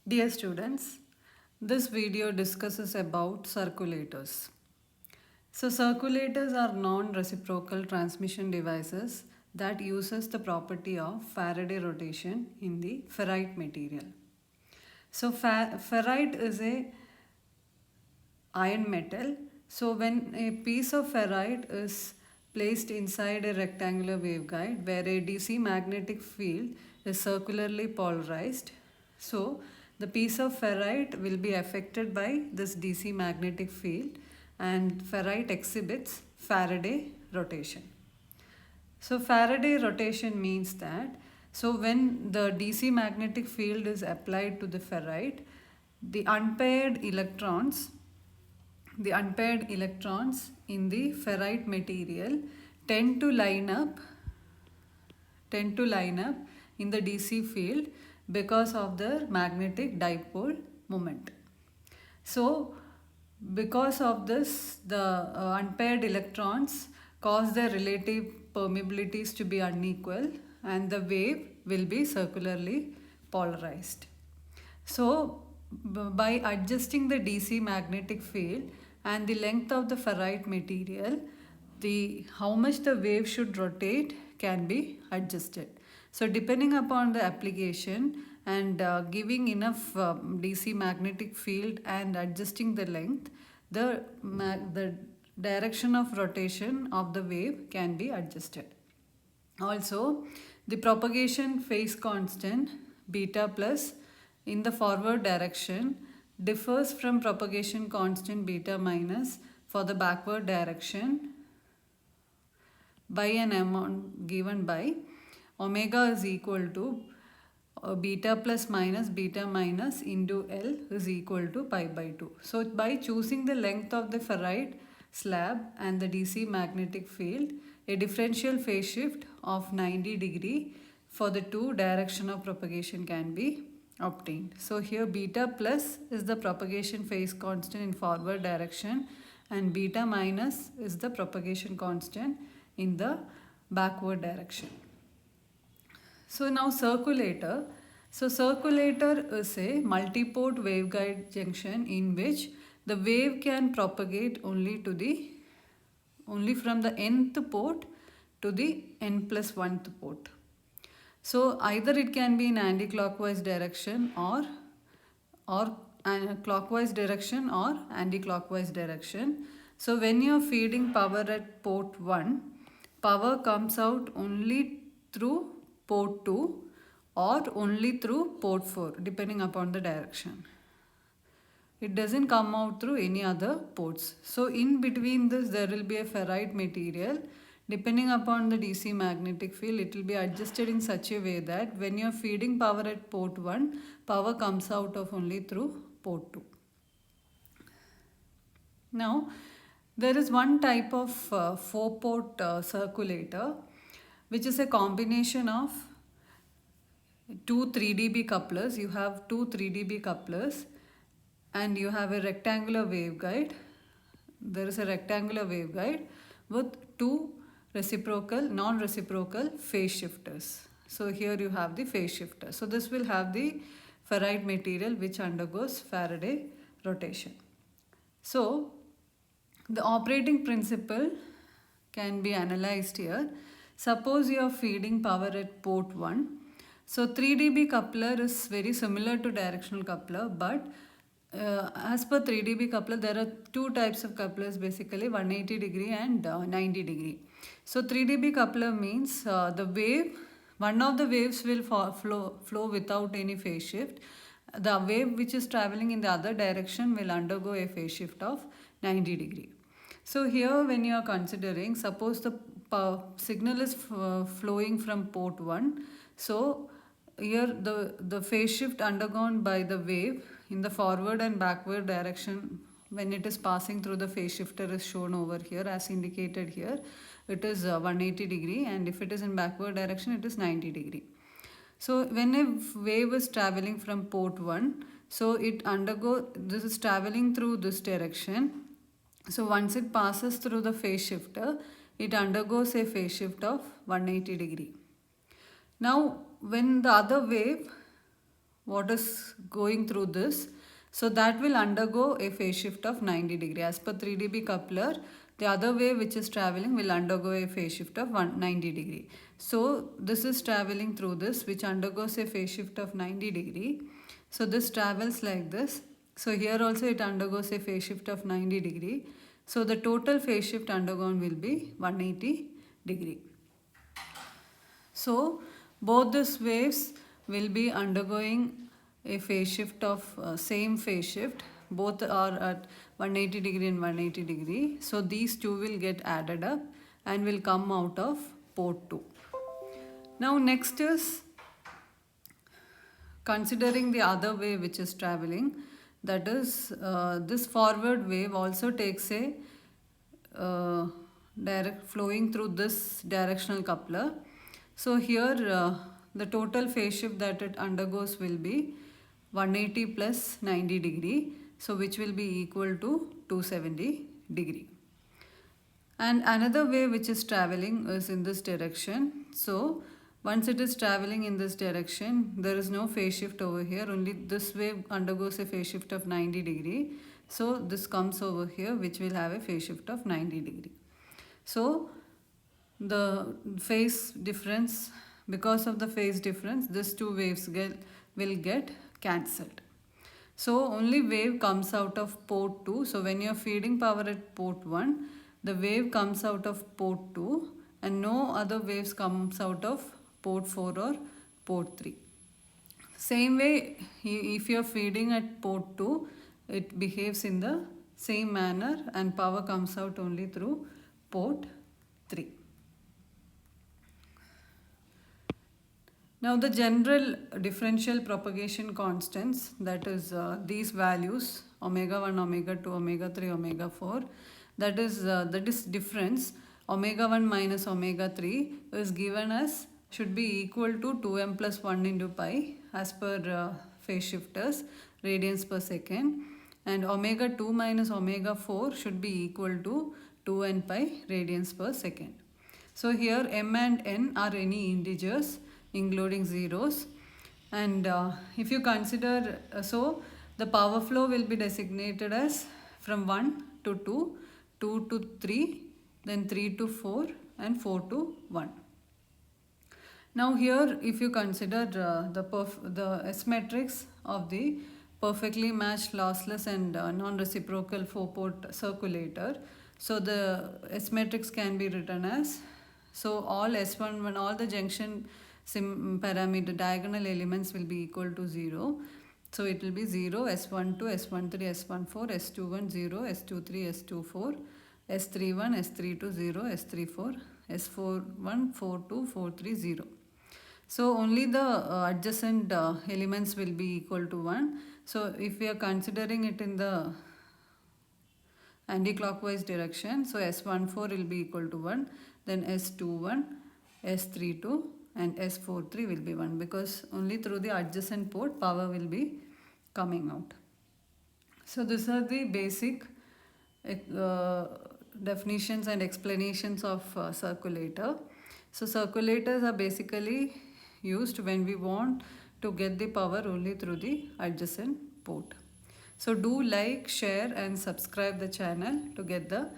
Dear students, this video discusses about circulators. So circulators are non-reciprocal transmission devices that uses the property of Faraday rotation in the ferrite material. So ferrite is a iron metal. So when a piece of ferrite is placed inside a rectangular waveguide where a DC magnetic field is circularly polarized, so the piece of ferrite will be affected by this DC magnetic field and ferrite exhibits Faraday rotation. So Faraday rotation means that when the DC magnetic field is applied to the ferrite, the unpaired electrons the unpaired electrons in the ferrite material tend to line up in the DC field because of their magnetic dipole moment. So because of this, the unpaired electrons cause their relative permeabilities to be unequal and the wave will be circularly polarized. So by adjusting the DC magnetic field and the length of the ferrite material, how much the wave should rotate can be adjusted. So depending upon the application and giving enough DC magnetic field and adjusting the length, the direction of rotation of the wave can be adjusted. Also, the propagation phase constant beta plus in the forward direction differs from propagation constant beta minus for the backward direction by an amount given by omega is equal to beta plus minus beta minus into L is equal to pi by 2. So by choosing the length of the ferrite slab and the DC magnetic field, a differential phase shift of 90 degree for the two direction of propagation can be obtained. So here beta plus is the propagation phase constant in forward direction and beta minus is the propagation constant in the backward direction. So now circulator. So circulator is a multi-port waveguide junction in which the wave can propagate only from the nth port to the n plus 1th port. So either it can be in anti-clockwise direction or clockwise direction or anti-clockwise direction. So when you are feeding power at port 1, power comes out only through port 2 or only through port 4 depending upon the direction. It doesn't come out through any other ports. So in between this there will be a ferrite material. Depending upon the DC magnetic field, it will be adjusted in such a way that when you are feeding power at port 1, power comes out of only through port 2. Now, there is one type of 4-port circulator which is a combination of two 3 dB couplers. You have two 3 dB couplers and you have a rectangular waveguide. There is a rectangular waveguide with two non-reciprocal phase shifters. So here you have the phase shifter. So this will have the ferrite material which undergoes Faraday rotation. So the operating principle can be analyzed here. Suppose you are feeding power at port 1. So 3 dB coupler is very similar to directional coupler, but as per 3 dB coupler, there are two types of couplers basically, 180 degree and 90 degree. So 3 dB coupler means one of the waves will flow without any phase shift. The wave which is traveling in the other direction will undergo a phase shift of 90 degree. So here when you are considering, suppose the signal is flowing from port 1. So here the phase shift undergone by the wave in the forward and backward direction when it is passing through the phase shifter is shown over here as indicated here. It is 180 degree and if it is in backward direction it is 90 degree. So when a wave is traveling from port 1, so this is traveling through this direction. So once it passes through the phase shifter, it undergoes a phase shift of 180 degree. Now when the other wave what is going through this, so that will undergo a phase shift of 90 degree. As per 3 dB coupler, the other wave which is traveling will undergo a phase shift of 90 degree. So this is traveling through this, which undergoes a phase shift of 90 degree. So this travels like this. So here also it undergoes a phase shift of 90 degree. So the total phase shift undergone will be 180 degree. So both these waves will be undergoing a phase shift of same phase shift. Both are at 180 degree and 180 degree. So these two will get added up and will come out of port 2. Now next is considering the other wave which is traveling, that is this forward wave also takes a direct flowing through this directional coupler. So here the total phase shift that it undergoes will be 180 plus 90 degree, so which will be equal to 270 degree. And another wave which is traveling is in this direction. So once it is traveling in this direction, there is no phase shift over here, only this wave undergoes a phase shift of 90 degree. So this comes over here, which will have a phase shift of 90 degree. So the phase difference, because of the phase difference, these two waves will get cancelled. So only wave comes out of port 2. So when you are feeding power at port 1, the wave comes out of port 2 and no other waves comes out of port 4 or port 3. Same way, if you are feeding at port 2, it behaves in the same manner and power comes out only through port 3. Now the general differential propagation constants, that is these values omega 1, omega 2, omega 3, omega 4, that is difference omega 1 minus omega 3 is given as should be equal to 2m plus 1 into pi as per phase shifters radians per second, and omega 2 minus omega 4 should be equal to 2n pi radians per second. So here m and n are any integers including zeros, and if you consider so the power flow will be designated as from 1 to 2, 2 to 3, then 3 to 4 and 4 to 1. Now here if you consider the S matrix of the perfectly matched lossless and non-reciprocal 4-port circulator, so the S matrix can be written as, so all S11, all the junction parameter diagonal elements will be equal to 0. So it will be 0, S12, S13, S14, S21, 0, S23, S24, S31, S32, 0, S34, S41, 42, 43, 0. So only the adjacent elements will be equal to 1. So if we are considering it in the anti-clockwise direction, so S14 will be equal to 1, then S21, S32 and S43 will be 1, because only through the adjacent port power will be coming out. So these are the basic definitions and explanations of circulator. So circulators are basically used when we want to get the power only through the adjacent port. So do like, share and subscribe the channel to get the